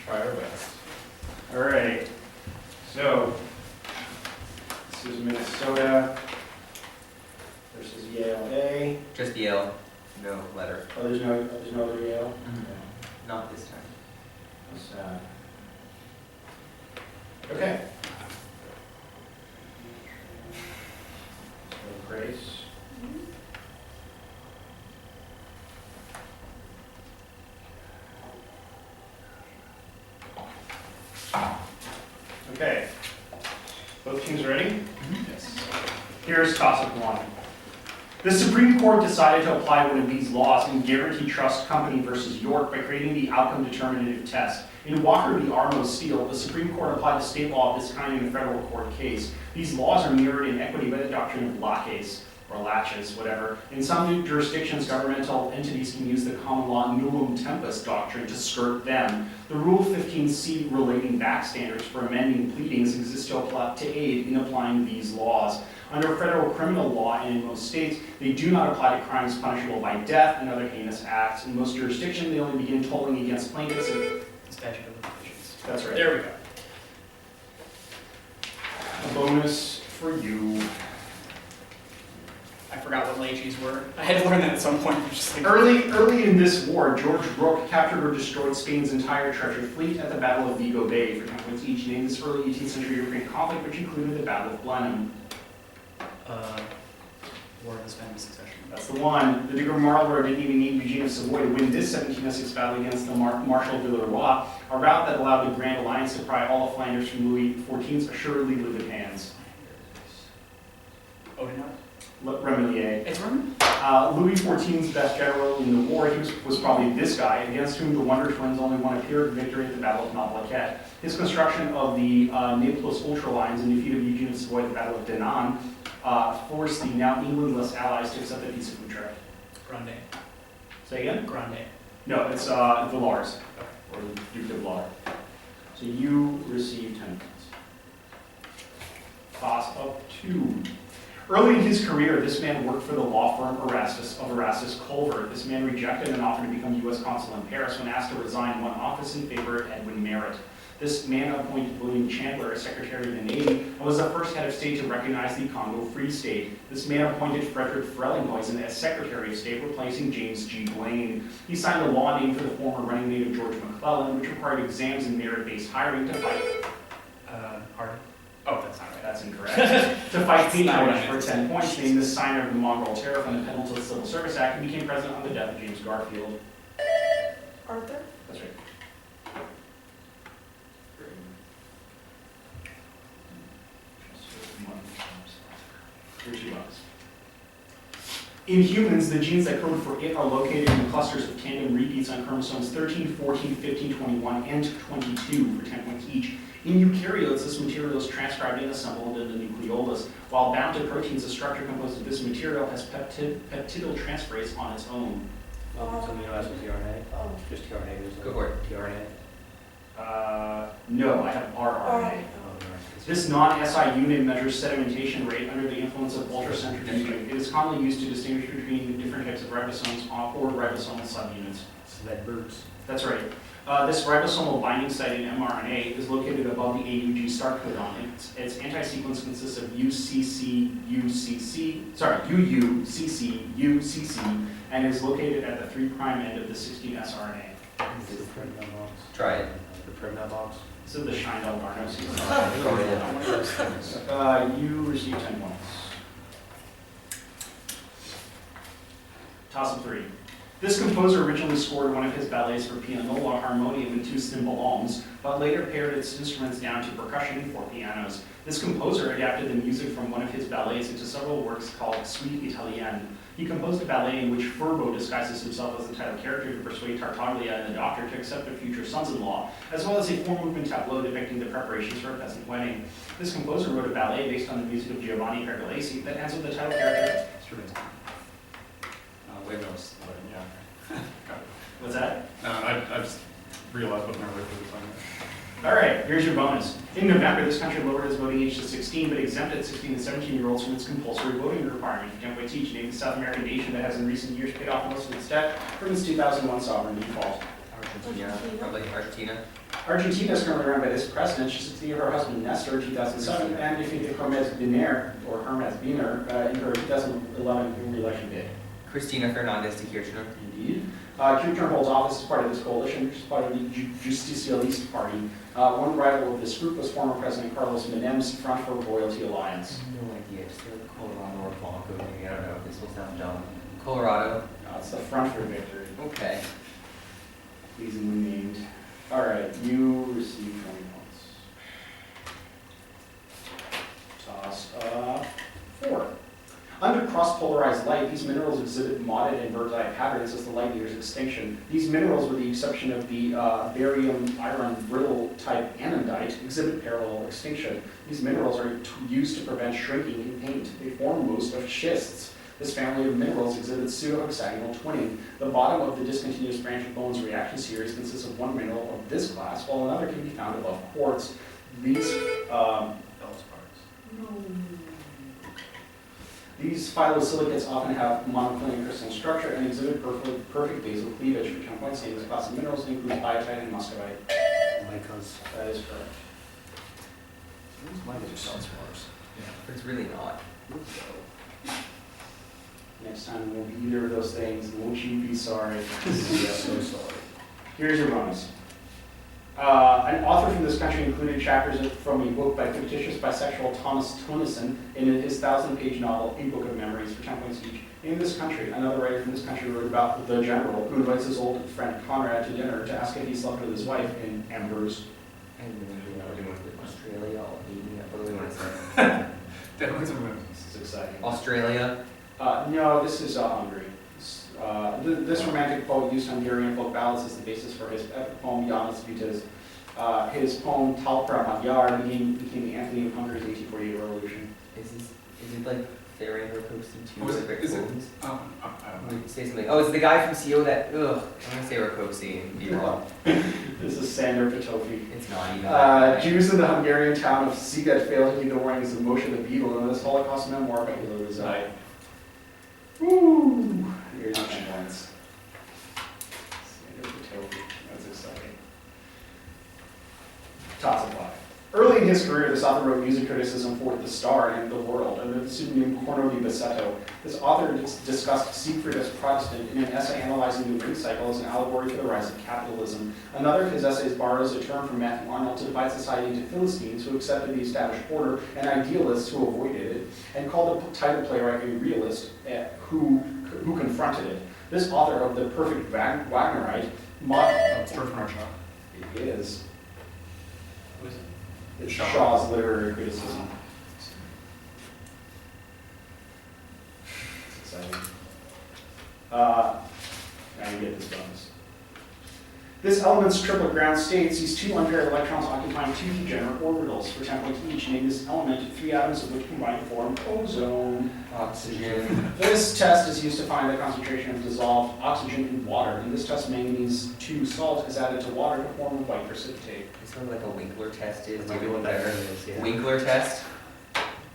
Try our best. All right. So this is Minnesota versus Yale A. Just Yale, no letter. Oh, there's no other Yale. Not this time. That's sad. Okay. So Grace. Okay. Both teams ready? Yes. Here's toss-up one. The Supreme Court decided to apply one of these laws in Guarantee Trust Company versus York by creating the outcome determinative test. In Walker v. Armo Steel, the Supreme Court applied a state law of this kind in a federal court case. These laws are mirrored in equity by the doctrine of laches, or laches, whatever. In some jurisdictions, governmental entities can use the common law nullum tempus doctrine to skirt them. The Rule 15c relating back standards for amending pleadings exists to aid in applying these laws. Under federal criminal law and in most states, they do not apply to crimes punishable by death and other heinous acts. In most jurisdictions, they only begin tolling against plaintiffs. Statute of limitations. That's right. There we go. A bonus for you. I forgot what laches were. I had to learn that at some point. Just like, Early in this war, George Brooke captured or destroyed Spain's entire treasure fleet at the Battle of Vigo Bay for 10 points each, named this early 18th century European conflict, which included the Battle of Blenheim. War of the Spanish Succession. That's the one. The Duke of Marlborough didn't even need Eugene of Savoy to win this 1706 battle against the Marshal Villeroy, a route that allowed the Grand Alliance to pry all of Flanders from Louis XIV's assuredly livid hands. Odenau? Remillier. It's Roman? Louis XIV's best general in the war, he was probably this guy, against whom the Wonder Twins only won a Pyrrhic victory at the Battle of Malplaquet. His construction of the Naples Ultra Lines and defeat of Eugene of Savoy at the Battle of Denain forced the now Englandless allies to accept the Peace of Utrecht. Grande. Say again? Grande. No, it's Villars, or the Duke of Villars. So you receive 10 points. Toss up 2. Early in his career, this man worked for the law firm Erastus Culver. This man rejected an offer to become U.S. consul in Paris when asked to resign one office in favor of Edwin Merritt. This man appointed William Chandler as Secretary of the Navy and was the first head of state to recognize the Congo Free State. This man appointed Frederick Frelinghuysen as Secretary of State, replacing James G. Blaine. He signed a law named for the former running mate of George McClellan, which required exams and merit-based hiring to fight. Harvard. Oh, that's not right. That's incorrect. To fight patronage for 10 points, Excuse named the signer of the Mongrel Tariff and the penalty of the Civil Service Act, and became president on the death of James Garfield. Arthur? That's right. Here's your bonus. In humans, the genes that code for it are located in the clusters of tandem repeats on chromosomes 13, 14, 15, 21, and 22 for 10 points each. In eukaryotes, this material is transcribed and assembled into the nucleolus. While bound to proteins, a structure composed of this material has peptidyltransferase on its own. Something else with tRNA? Oh. Just tRNA? Go for it. tRNA? No, I have rRNA. This non-SI unit measures sedimentation rate under the influence of ultracentrifuging. It is commonly used to distinguish between different types of ribosomes or ribosomal subunits. So that roots. That's right. This ribosomal binding site in mRNA is located above the AUG start codon. Its anti-sequence consists of UUCC, and is located at the 3' end of the 16S RNA. Is it the Prevna box? Try it. The Prevna box? This is the Scheindel-Barno sequence. Oh, You receive 10 points. Toss of 3. This composer originally scored one of his ballets for pianola, harmonium, and 2 cymbalums, but later pared its instruments down to percussion and 4 pianos. This composer adapted the music from one of his ballets into several works called Suite Italienne. He composed a ballet in which Furbo disguises himself as the title character to persuade Tartaglia and the doctor to accept their future sons-in-law, as well as a 4-movement tableau depicting the preparations for a peasant wedding. This composer wrote a ballet based on the music of Giovanni Pergolesi that ends with the title character. Stravinsky. Windmills. Yeah. What's that? I just realized what my word was on All right, here's your bonus. In November, this country lowered its voting age to 16, but exempted 16 and 17-year-olds from its compulsory voting requirement. For 10 points each, named the South American nation that has in recent years paid off most of its debt from its 2001 sovereign default. Argentina. Probably Argentina. Argentina is currently run by this president. She succeeded her husband Nestor in 2007, and defeated Hermes Biner, in her 2011 re-election bid. Cristina Fernandez de Kirchner. Indeed. Kirchner holds office as part of this coalition, which is part of the Justicialist Party. One rival of this group was former President Carlos Menem's Front for Royalty Alliance. No idea. Just like Colorado or Blanco. Maybe I don't know. This will sound dumb. Colorado. It's the Front for Victory. Okay. Pleasingly named. All right, you receive 20 points. Toss 4. Under cross-polarized light, these minerals exhibit mottled and bird's-eye patterns as the light nears extinction. These minerals, with the exception of the barium iron brittle type anodite, exhibit parallel extinction. These minerals are used to prevent shrinking in paint. They form most of schists. This family of minerals exhibits pseudo-hexagonal twinning. The bottom of the discontinuous branch of Bohn's reaction series consists of one mineral of this class, while another can be found above quartz. These These phyllosilicates often have monoclinic crystalline structure and exhibit perfect basal cleavage. For 10 points, this class of minerals includes biotite and muscovite. Micos. That is correct. Micos just sounds worse. But it's really not. Next time it won't be either of those things. Won't you be sorry? So sorry. Here's your bonus. An author from this country included chapters from a book by fictitious bisexual Thomas Tennyson in his 1,000-page novel, A Book of Memories, for 10 points each. In this country, another writer from this country wrote about the general who invites his old friend Conrad to dinner to ask if he slept with his wife in Embers. And then we know with Australia, what do we want to say? That was a win. This is exciting. Australia. No, this is Hungary. This romantic poet used Hungarian folk ballads as the basis for his epic poem János Vitas. His poem Talpra Magyar became the anthem of Hungary's 1848 revolution. Is it like Therian Rakosi too? Oh, is it- Like is it- poems? I don't know. Wait, say something. Oh, it's the guy from CO that, I'm going to say Rakosi and be wrong. This is Sander Petofi. It's not even. Jews in the Hungarian town of Szeged failed to heed the warnings of Moshe the Beadle in this Holocaust memoir by Hitler reside. Woo! Here's your 10 points. Sander Petofi. That's exciting. Toss of 5. Early in his career, this author wrote music criticism for The Star and The World under the pseudonym Corno di Bassetto. This author discussed Siegfried as Protestant in an essay analyzing the ring cycle as an allegory for the rise of capitalism. Another of his essays borrows a term from Matthew Arnold to divide society into Philistines who accepted the established order and idealists who avoided it, and called the title playwright a realist who confronted it. This author of The Perfect Wagnerite It's George Bernard Shaw. It is. What is it? It's Shaw. Shaw's literary criticism. It's exciting. Now you get this bonus. This element's triplet ground state sees two unpaired electrons occupying two degenerate orbitals for 10 points each, name this element, 3 atoms of which combine to form ozone. Oxygen. This test is used to find the concentration of dissolved oxygen in water. In this test, manganese 2 salt is added to water to form a white precipitate. It's sort of like a Winkler test is. Maybe what that is, yeah. Winkler test.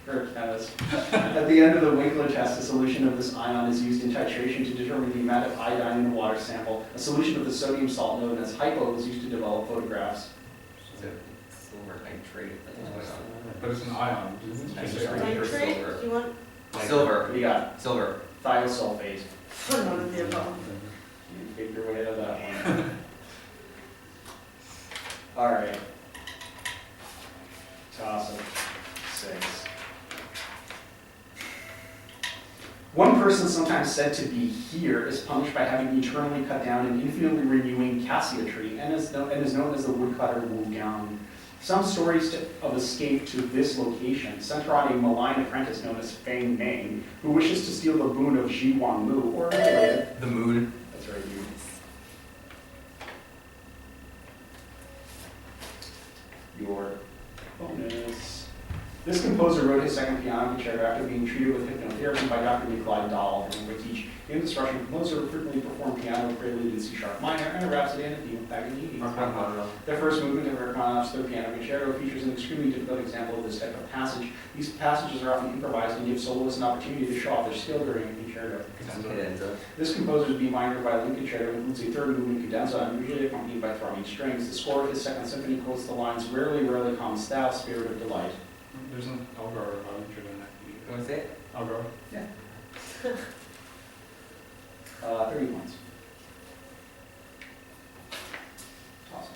At the end of the Winkler test, a solution of this ion is used in titration to determine the amount of iodine in the water sample. A solution of the sodium salt known as hypo is used to develop photographs. So silver nitrate. But it's an ion. I just Silver. read- Nitrate, silver. do you want Silver. What do you got? Silver. Thiosulfate. none of the above? You figured your way out of that one. All right. Toss of 6. One person, sometimes said to be here, is punished by having eternally cut down an infinitely renewing cassia tree and is known as the woodcutter Wu Gang. Some stories of escape to this location center on a malign apprentice known as Fang Meng, who wishes to steal the boon of Ji Wang Mu, or related. The mood. That's right, you. Your bonus. This composer wrote his second piano concerto after being treated with hypnotherapy by Dr. Nikolai Dahl, who would teach In this Russian composer frequently performed piano, prelude in C-sharp minor, and a rhapsody and a theme of Paganini. The first movement of Rachmaninoff's third piano concerto features an extremely difficult example of this type of passage. These passages are often improvised and give soloists an opportunity to show off their skill during a concerto. This composer's B minor violin concerto includes a third movement cadenza and usually accompanied by throbbing strings. The score of his second symphony quotes the lines, "Rarely, rarely comes thou, spirit of delight." There's an Elgar concerto in that. You want to say it? Elgar. Yeah. 30 points. Awesome.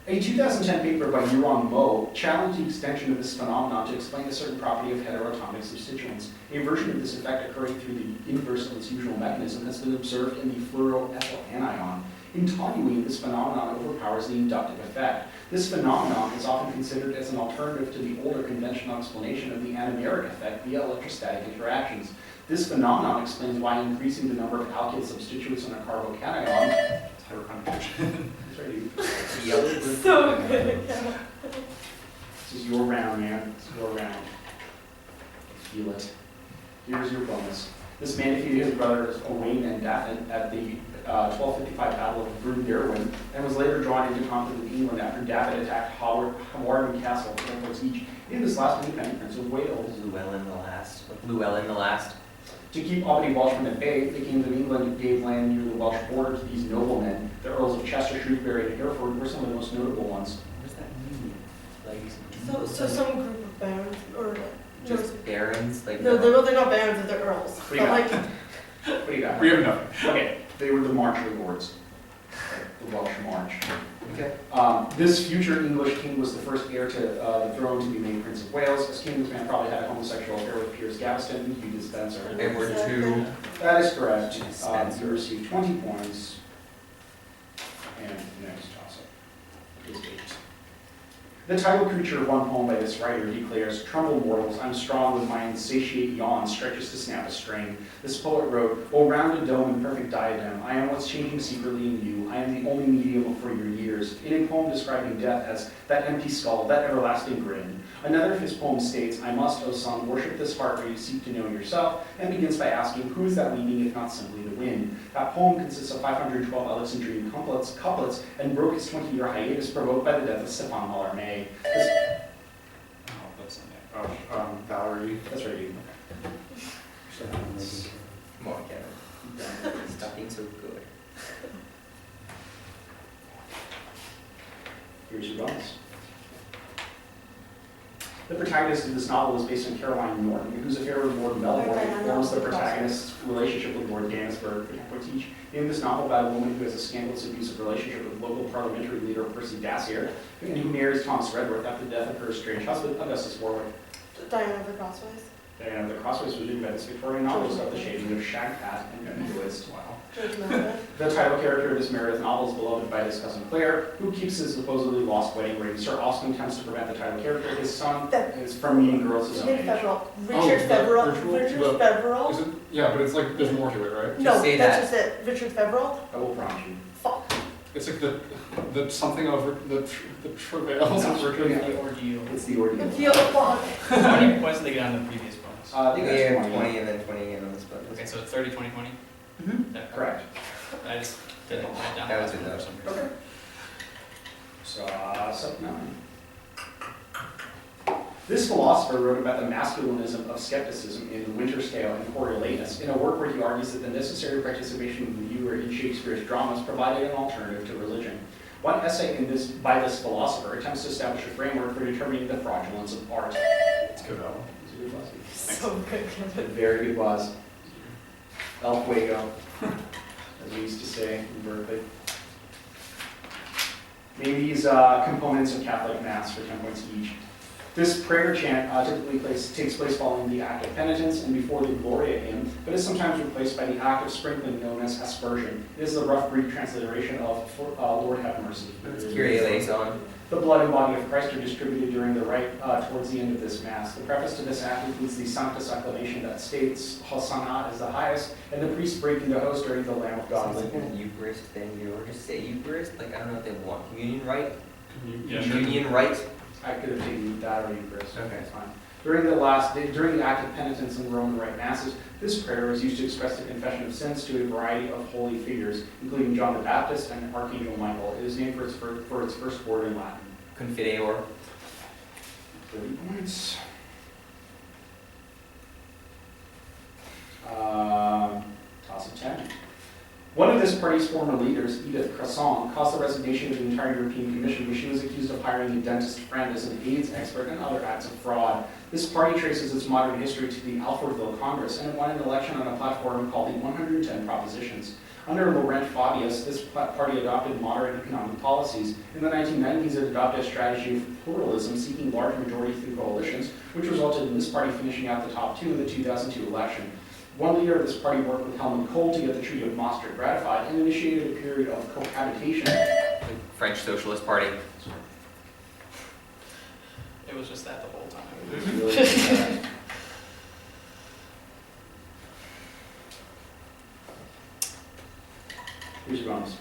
A 2010 paper by Yuan Mo challenged the extension of this phenomenon to explain a certain property of heteroatomic substituents. A version of this effect occurring through the inverse of its usual mechanism has been observed in the fluoroethyl anion. In toluene, this phenomenon overpowers the inductive effect. This phenomenon is often considered as an alternative to the older conventional explanation of the anomeric effect via electrostatic interactions. This phenomenon explains why increasing the number of alkyl substituents on a carbocation. It's hyperconjugation. So good. This is your round, man. This is your round. Feel it. Here's your bonus. This man defeated his brothers Owain and Dathan at the 1255 Battle of Brun-Derwin and was later drawn into conflict with England after David attacked Hawarden Castle, for each. In this last independent Prince of Wales. Llewellyn the last. To keep Albany Welshmen at bay, the Kings of England gave land near the Welsh border to these noblemen. The Earls of Chester, Shrewsbury, and Hereford were some of the most notable ones. What does that mean? So some group of barons, or Just barons? Like no, they're not barons, they're earls. What do you got? What do you got? We have nothing. Okay, they were the Marchly lords, the Welsh March. Okay. This future English king was the first heir to the throne to be made Prince of Wales. As king, this man probably had a homosexual affair with Piers Gaveston and Hugh Despenser. Edward II. That is correct. Despenser. You received 20 points. And next toss-up is 8. The title creature of one poem by this writer declares, "Tremble mortals, I'm strong with my insatiate yawn stretches to snap a string." This poet wrote, "O rounded dome and perfect diadem, I am what's changing secretly in you. I am the only medium for your years." In a poem describing death as that empty skull, that everlasting grin. Another of his poems states, "I must, O sun, worship this heart where you seek to know yourself," and begins by asking, who is that weeping if not simply the wind? That poem consists of 512 Alexandrine couplets and broke his 20-year hiatus provoked by the death of Stefan Mallarmé. Oh, that's not it. Oh, Valerie. That's right, dude. Come on, Kevin. Stop being so good. Here's your bonus. The protagonist of this novel is based on Caroline Norton, whose affair with Lord Melbourne forms the protagonist's relationship with Lord Dannisburg. In this novel about a woman who has a scandalous abusive relationship with local parliamentary leader Percy Dacier, and who marries Thomas Redworth after the death of her estranged husband, Augustus Warwick. Diana of the Crossways. Diana of the Crossways was written by this Victorian novelist of the shading of Shagpat and Evangelist. Wow. George Meredith. The title character of this Meredith novel is beloved by his cousin Claire, who keeps his supposedly lost wedding ring. Sir Austin attempts to prevent the title character, his son, from meeting girls his own age. Richard Feverell. Richard Feverell. Is it? Yeah, but it's like, there's more to it, right? No, Just say that's just it. Richard Feverell. I will prompt you. Fuck. It's like the something of the travails of Richard. The ordeal. It's the ordeal. Feel fuck. How many points did they get on the previous bonus? I think We that's have 20 and then 20 again on this button. Okay, so 30, 20, 20? Mhm. Correct. I just didn't write down. That was for enough. some reason. Okay. So, step 9. This philosopher wrote about the masculinism of skepticism in Winter's Tale and Coriolanus, in a work where he argues that the necessary participation of the viewer in Shakespeare's dramas provided an alternative to religion. One essay by this philosopher attempts to establish a framework for determining the fraudulence of art. It's good, Alan. It's a good buzz. So good, It's a Kevin. very good buzz. El Fuego, as we used to say in Berkeley. Name these components of Catholic Mass for 10 points each. This prayer chant typically takes place following the act of penitence and before the Gloria hymn, but is sometimes replaced by the act of sprinkling known as aspersion. It is the rough Greek transliteration of Lord have mercy. Kyrie eleison. The blood and body of Christ are distributed during the rite towards the end of this Mass. The preface to this act includes the Sanctus acclamation that states Hosanna is the highest, and the priests break into host during the Lamb of God. Sounds like a Eucharist thing. You or just say Eucharist? Like, I don't know if they want communion rite. Yeah, sure. Communion rite. I could have taken that or Eucharist. Okay. It's fine. During the act of penitence in the Roman Rite Masses, this prayer is used to express the confession of sins to a variety of holy figures, including John the Baptist and Archangel Michael. It is named for its first word in Latin. Confideor. 30 points. Toss of 10. One of this party's former leaders, Edith Cresson, caused the resignation of the entire European Commission when she was accused of hiring a dentist friend as an AIDS expert and other acts of fraud. This party traces its modern history to the Alfredville Congress, and it won an election on a platform called the 110 Propositions. Under Laurent Fabius, this party adopted moderate economic policies. In the 1990s, it adopted a strategy of pluralism, seeking large majority through coalitions, which resulted in this party finishing out the top two in the 2002 election. One leader of this party worked with Helmut Kohl to get the Treaty of Maastricht ratified and initiated a period of cohabitation. French Socialist Party. It was just that the whole time. It was really Here's your bonus.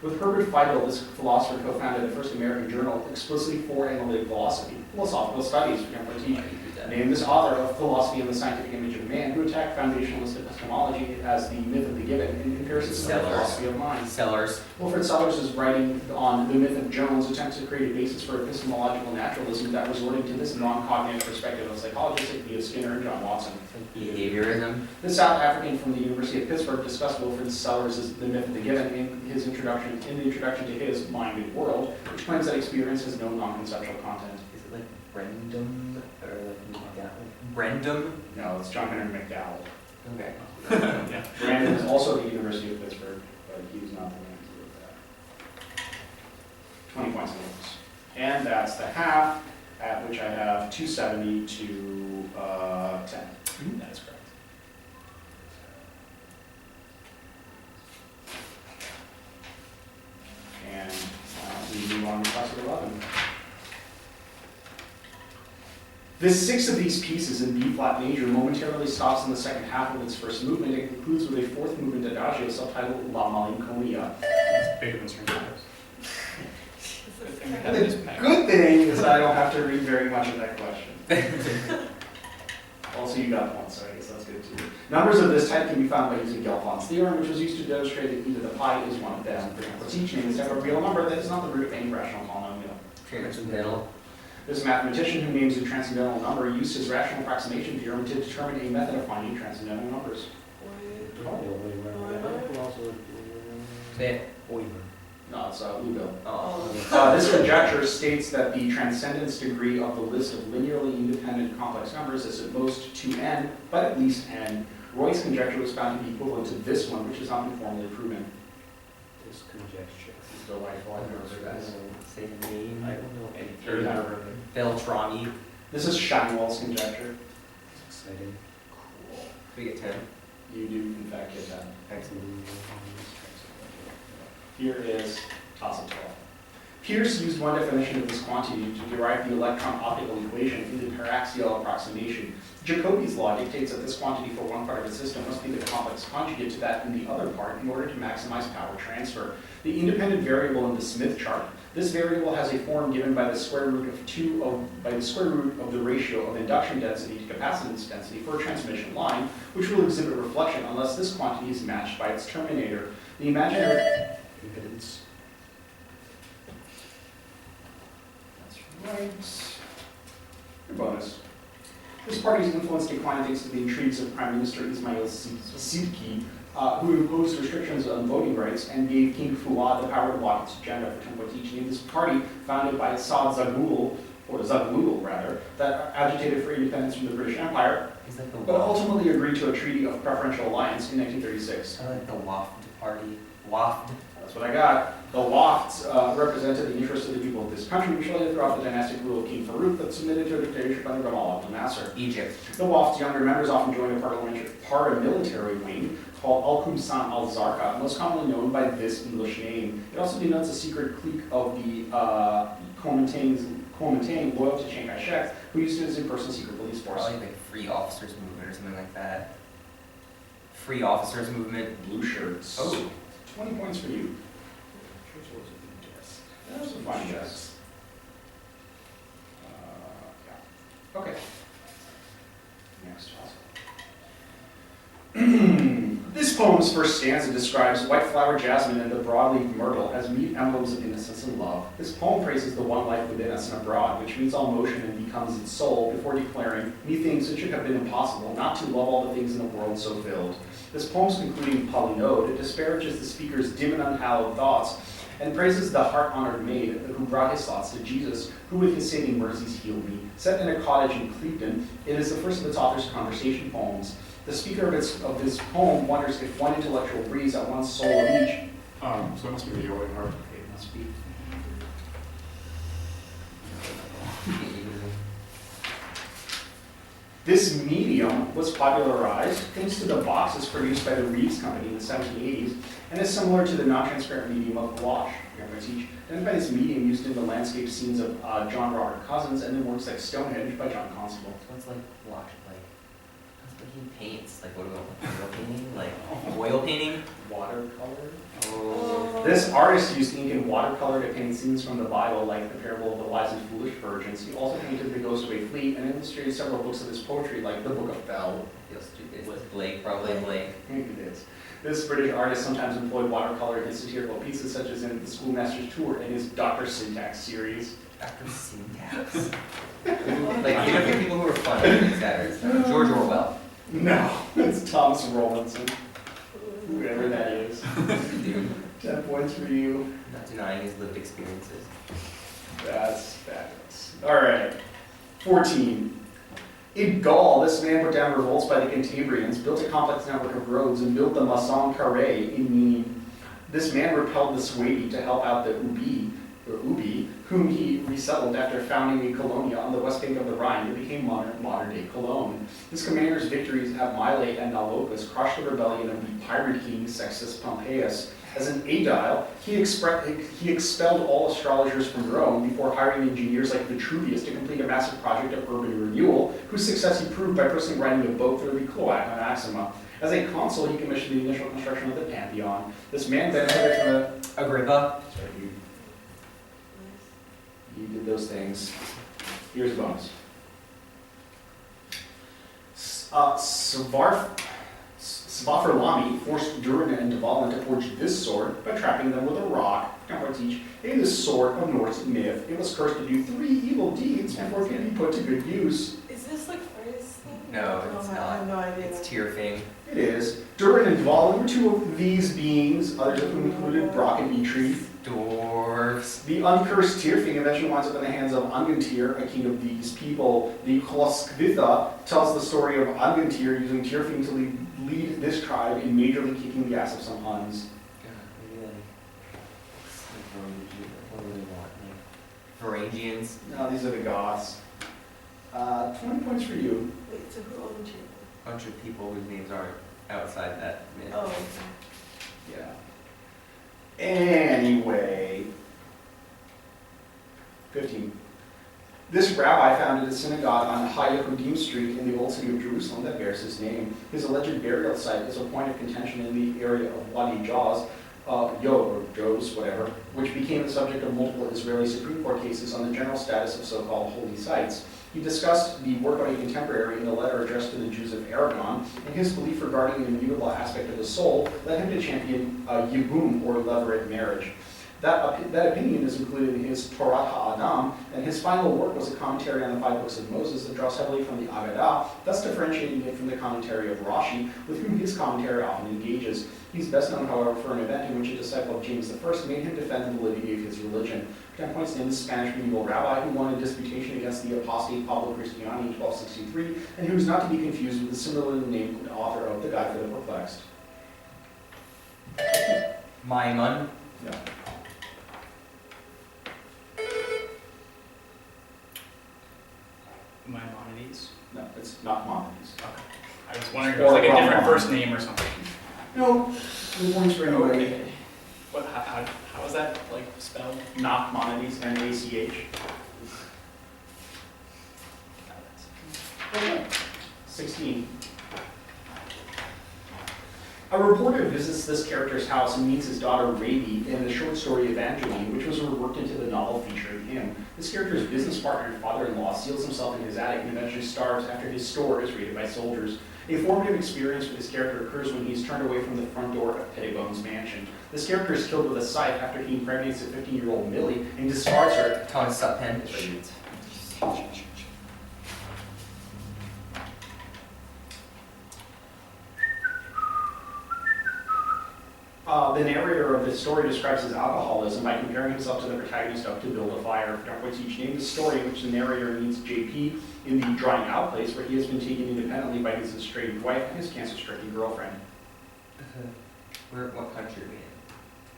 With Herbert Feigl, this philosopher co-founded the first American journal explicitly for analytic philosophical studies, named this author of Philosophy and the Scientific Image of Man, who attacked foundationalist epistemology as the myth of the given in comparison to the philosophy of mind. Sellers. Wilfred Sellers is writing on the myth of Jones, attempts to create a basis for epistemological naturalism that resorted to this non-cognitive perspective of psychologists like Leo Skinner and John Watson. Behaviorism. The South African from the University of Pittsburgh discussed Wilfred Sellers' The Myth of the Given in the introduction to his Mind World, which claims that experience has no non-conceptual content. Is it like Brendam or like McDowell? Brendam? No, it's John Henry McDowell. Okay. Yeah. Brandon is also at the University of Pittsburgh, but he's not the man to do that. 20 points in this. And that's the half, at which I have 270 to 10. That is correct. And we move on to class of 11. The sixth of these pieces in B flat major momentarily stops in the second half of its first movement and concludes with a fourth movement adagio subtitled La Malinconia. It's Beethoven's Concertos. Good thing we And have the this pen. good thing is that I don't have to read very much of that question. Also, you got points, so I guess that's good too. Numbers of this type can be found by using Gelfand's theorem, which was used to demonstrate that either the pi is one of them. For example, each name is a real number that is not the root of any rational polynomial. Transcendental. This mathematician who names a transcendental number used his rational approximation theorem to determine a method of finding transcendental numbers. Say it. No, it's Liouville. Oh. This conjecture states that the transcendence degree of the list of linearly independent complex numbers is at most 2n, but at least n. Roy's conjecture was found to be equivalent to this one, which has not been formally proven. This conjecture. This is delightful. I've never heard that. Say the name. I don't know Heard that already. Beltrami. This is Sheinwald's conjecture. Exciting. Cool. We get 10. You do, in fact, get that. Excellent. Here is toss of 12. Peirce used one definition of this quantity to derive the electron optical equation in the paraxial approximation. Jacobi's law dictates that this quantity for one part of a system must be the complex conjugate to that in the other part in order to maximize power transfer. The independent variable in the Smith chart. This variable has a form given by the square root of the ratio of induction density to capacitance density for a transmission line, which will exhibit reflection unless this quantity is matched by its terminator. The imaginary impedance. That's right. Your bonus. This party's influence declined thanks to the intrigues of Prime Minister Ismail Sidki, who imposed restrictions on voting rights and gave King Fuad the power to block its agenda for Tempo-Teaching. In this party, founded by Saad Zaghloul, rather, that agitated for independence from the British Empire, Is that the but WAFD? ultimately agreed to a treaty of preferential alliance in 1936. I like the WAFD party. WAFD. That's what I got. The Wafds represented the interests of the people of this country, which lay throughout the dynastic rule of King Farouk that submitted to a dictatorship under Gamal Abdel Nasser. Egypt. The Wafds' younger members often joined a paramilitary wing called Al-Qumsan al-Zarqa, most commonly known by this English name. It also denotes a secret clique of the Kuomintang loyal to Chiang Kai-shek, who used it as a personal secret police force. Probably like Free Officers Movement or something like that. Free Officers Movement. Blue shirts. Oh. 20 points for you. That was a fine guess. Yeah. Okay. Next This poem's first stanza describes white flower jasmine and the broadleaf myrtle as mute emblems of innocence and love. This poem praises the one life within us and abroad, which meets all motion and becomes its soul before declaring, methinks it should have been impossible not to love all the things in the world so filled. This poem's concluding polynode, it disparages the speaker's dim and unhallowed thoughts and praises the heart-honored maid who brought his thoughts to Jesus, who with his saving mercies healed me. Set in a cottage in Clevedon, it is the first of its author's conversation poems. The speaker of this poem wonders if one intellectual breeze at one's soul of each. So it must be the Yale part. Okay, it must be. This medium was popularized thanks to the boxes produced by the Reeves Company in the 1780s and is similar to the non-transparent medium of gouache, done by this medium used in the landscape scenes of John Robert Cousins and in works like Stonehenge by John Constable. So it's like watch, like he paints. Like what about like oil painting? Like oil painting? Watercolor? Oh. This artist used ink and watercolor to paint scenes from the Bible, like the parable of the wise and foolish virgins. He also painted the Ghost of a Fleet and illustrated several books of his poetry, like the Book of Bell. Feels stupid. Was Blake probably Blake? Maybe it is. This British artist sometimes employed watercolor in his satirical pieces, such as in The Schoolmaster's Tour and his Dr. Syntax series. Dr. Syntax. Like, you know, the people who are funny, etc. George Orwell. No, it's Thomas Rowlandson. Whoever that is. Dude, 10 points for you. not denying his lived experiences. That's fabulous. All right. 14. In Gaul, this man put down revolts by the Cantabrians, built a complex network of roads, and built the Maison Carrée in Nîmes. This man repelled the Suebi to help out the Ubi, whom he resettled after founding a colonia on the west bank of the Rhine that became modern-day Cologne. This commander's victories at Mylae and Naupactus crushed the rebellion of the pirate king Sextus Pompeius. As an aedile, he expelled all astrologers from Rome before hiring engineers like Vitruvius to complete a massive project of urban renewal, whose success he proved by personally riding a boat through the Cloaca Maxima. As a consul, he commissioned the initial construction of the Pantheon. This man benefited from a... Agrippa. Sorry, you did those things. Here's a bonus. Svafarlami forced Durin and Dvalin to forge this sword by trapping them with a rock. Now teach. In this sword of Norse myth, it was cursed to do 3 evil deeds before it could be put to good use. Is this like phrase thing? No, it's I not. have no idea. It's Tyrfing. It is. Durin and Dvalin were 2 of these beings, others of whom included Brock and Eitri. Dwarves. The uncursed Tyrfing eventually winds up in the hands of Angantyr, a king of these people. The Hroskvitha tells the story of Angantyr using Tyrfing to lead this tribe in majorly kicking the ass of some Huns. God, maybe like what do they want? Like Varangians. No, these are the Goths. 20 points for you. Wait, so who owned you? Bunch of people whose names aren't outside that myth. Oh, okay. Yeah. Anyway. 15. This rabbi founded a synagogue on High Yehudim Street in the old city of Jerusalem that bears his name. His alleged burial site is a point of contention in the area of Wadi Jaws, or Joes, whatever, which became the subject of multiple Israeli Supreme Court cases on the general status of so-called holy sites. He discussed the work of a contemporary in a letter addressed to the Jews of Aragon, and his belief regarding the immutable aspect of the soul led him to champion Yibum, or levirate marriage. That opinion is included in his Torah HaAdam, and his final work was a commentary on the 5 books of Moses that draws heavily from the Agadah, thus differentiating it from the commentary of Rashi, with whom his commentary often engages. He's best known, however, for an event in which a disciple of James I made him defend the validity of his religion. 10 points named the Spanish medieval rabbi who won a disputation against the apostate Pablo Cristiani in 1263, and who is not to be confused with the similarly named author of The Guide for the Perplexed. Maimon. No. Maimonides. No, it's not Maimonides. I was wondering if it was like a different Or first name or something. No, the points for anybody. Okay. What? How is that like spelled? Not Maimonides, N-A-C-H. 16. A reporter visits this character's house and meets his daughter Raby in the short story Evangeline, which was reworked into the novel featuring him. This character's business partner and father-in-law seals himself in his attic and eventually starves after his store is raided by soldiers. A formative experience for this character occurs when he's turned away from the front door of Pettibone's mansion. This character is killed with a scythe after he impregnates a 15-year-old Millie and discards her. Thomas Sutpen. The narrator of this story describes his alcoholism by comparing himself to the protagonist of To Build a Fire. Darkwoods each named the story in which the narrator meets JP in the drying out place where he has been taken independently by his estranged wife and his cancer-stricken girlfriend. What country are we in?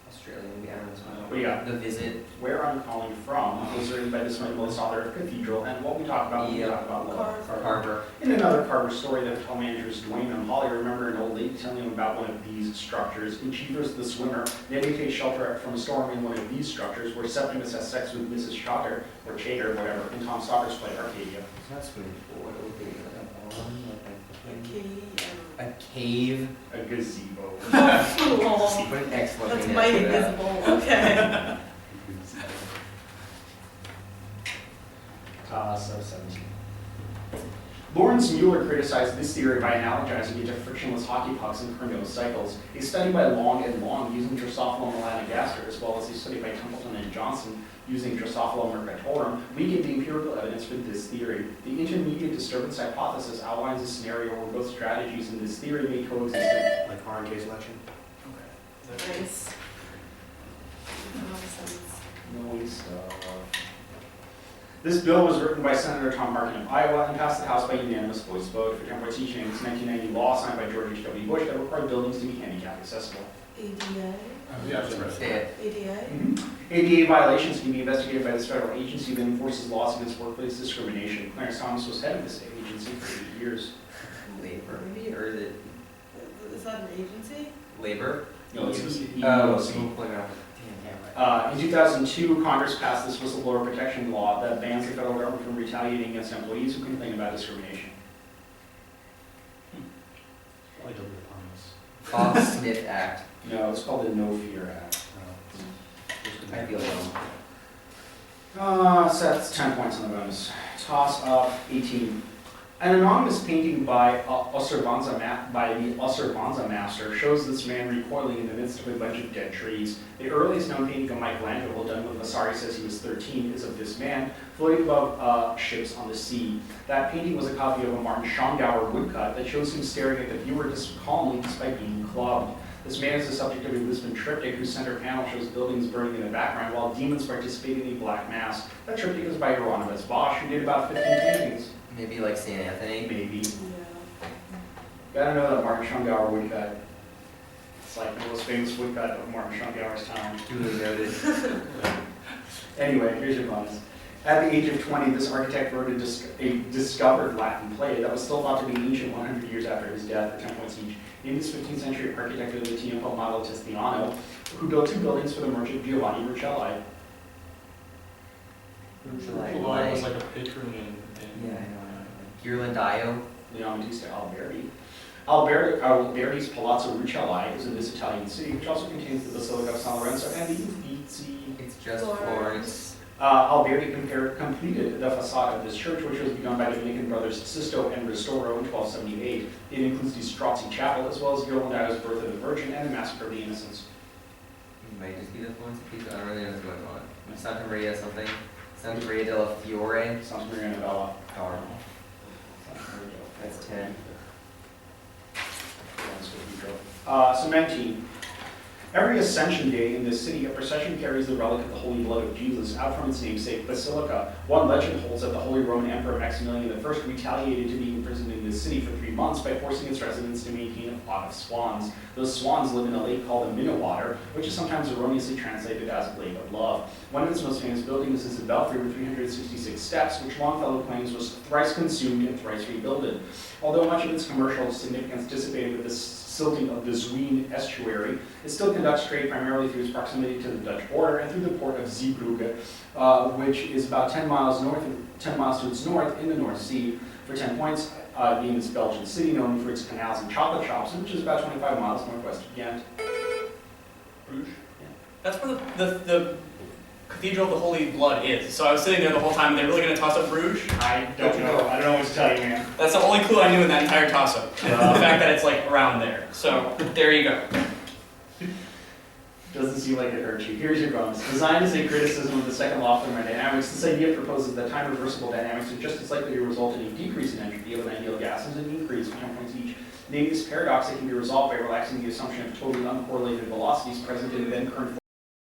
Australia, maybe I don't know. What do you got? The Visit. Where I'm Calling From was written by this minimalist author of Cathedral, and what we talk about when we talk about love. Carver. In another Carver story, the hotel managers Dwayne and Holly remember an old lady telling them about one of these structures. In Cheevers the Swimmer, Nettie takes shelter from a storm in one of these structures, where Septimus has sex with Mrs. Chater, or Chater, whatever, in Tom Stalker's play Arcadia. It's not swimming pool. What would be like a pond, Okay. a cave? A gazebo. Oh, Put an X looking that's at mighty that. visible, okay. So 17. Lawrence Mueller criticized this theory by analogizing it to frictionless hockey pucks and Carnot cycles. A study by Long and Long using Drosophila melanogaster, as well as a study by Templeton and Johnson using Drosophila mercatorum, weakened the empirical evidence for this theory. The intermediate disturbance hypothesis outlines a scenario where both strategies in this theory may coexist. Like RNK selection? Nice. Nonsense. No stuff. This bill was written by Senator Tom Harkin of Iowa and passed the House by unanimous voice vote for temporary teaching. It's 1990 law signed by George H.W. Bush that required buildings to be handicap accessible. ADA? Yeah, that's right. Say it. ADA? ADA violations can be investigated by this federal agency that enforces laws against workplace discrimination. Clarence Thomas was head of this agency for 8 years. Labor, maybe? Or is it Is that an agency? labor? No, it's Oh, In 2002, Congress passed this whistleblower protection law that bans the federal government from retaliating against employees who complain about discrimination. Probably don't be upon this. Fox Smith Act. No, it's called the No Fear Act. I feel So that's 10 points on the bonus. Toss up 18. An anonymous painting by the Osservanza master shows this man recoiling in the midst of a bunch of dead trees. The earliest known painting of Michelangelo, done when Vasari says he was 13, is of this man floating above ships on the sea. That painting was a copy of a Martin Schongauer woodcut that shows him staring at the viewer calmly despite being clubbed. This man is the subject of a Lisbon triptych whose center panel shows buildings burning in the background while demons participate in a black mass. That triptych is by Hieronymus Bosch, who did about 15 paintings. Maybe like St. Anthony. Maybe. Yeah. Gotta know that Martin Schongauer woodcut. It's like the most famous woodcut of Martin Schongauer's time. Duly noted. Anyway, here's your bonus. At the age of 20, this architect wrote a discovered Latin play that was still thought to be ancient 100 years after his death, for 10 points each. Named this 15th century architect of the Tiempo Model Testiano, who built 2 buildings for the merchant Giovanni Rucellai. July was like a patron in Yeah, I know. Ghirlandaio. Leon Battista Alberti. Alberti's Palazzo Rucellai is in this Italian city, which also contains the Basilica of San Lorenzo and the Uffizi. It's just Florence. Florence. Alberti completed the facade of this church, which was begun by Dominican brothers Sisto and Ristoro in 1278. It includes the Strozzi Chapel, as well as Ghirlandaio's Birth of the Virgin and the Massacre of the Innocents. It might just be the Florence piece. I don't really know what's going on. Santa Maria something. Santa Maria della Fiore. Santa Maria Novella. Darn. That's 10. So 19. Every Ascension Day in this city, a procession carries the relic of the Holy Blood of Jesus out from its namesake basilica. One legend holds that the Holy Roman Emperor Maximilian I retaliated to being imprisoned in this city for 3 months by forcing its residents to maintain a flock of swans. Those swans live in a lake called the Minnewater, which is sometimes erroneously translated as Lake of Love. One of its most famous buildings is the belfry with 366 steps, which Longfellow claims was thrice consumed and thrice rebuilded. Although much of its commercial significance dissipated with the silting of the Zween estuary, it still conducts trade primarily through its proximity to the Dutch border and through the port of Zeebrugge, which is about 10 miles to its north in the North Sea. For 10 points, Being this Belgian city known for its canals and chocolate shops, which is about 25 miles northwest of Ghent. Bruges? That's where the Cathedral of the Holy Blood is. So I was sitting there the whole time, and they're really going to toss up Bruges? I don't know. I don't know what to tell you, man. That's the only clue I knew in that entire toss-up. The fact that it's like around there. So there you go. Doesn't seem like it hurt you. Here's your bonus. Design is a criticism of the second law of thermodynamics. This idea proposes that time-reversible dynamics are just as likely to result in a decrease in entropy of an ideal gas as an increase of 10 points each. Naming this paradox, it can be resolved by relaxing the assumption of totally uncorrelated velocities present in then current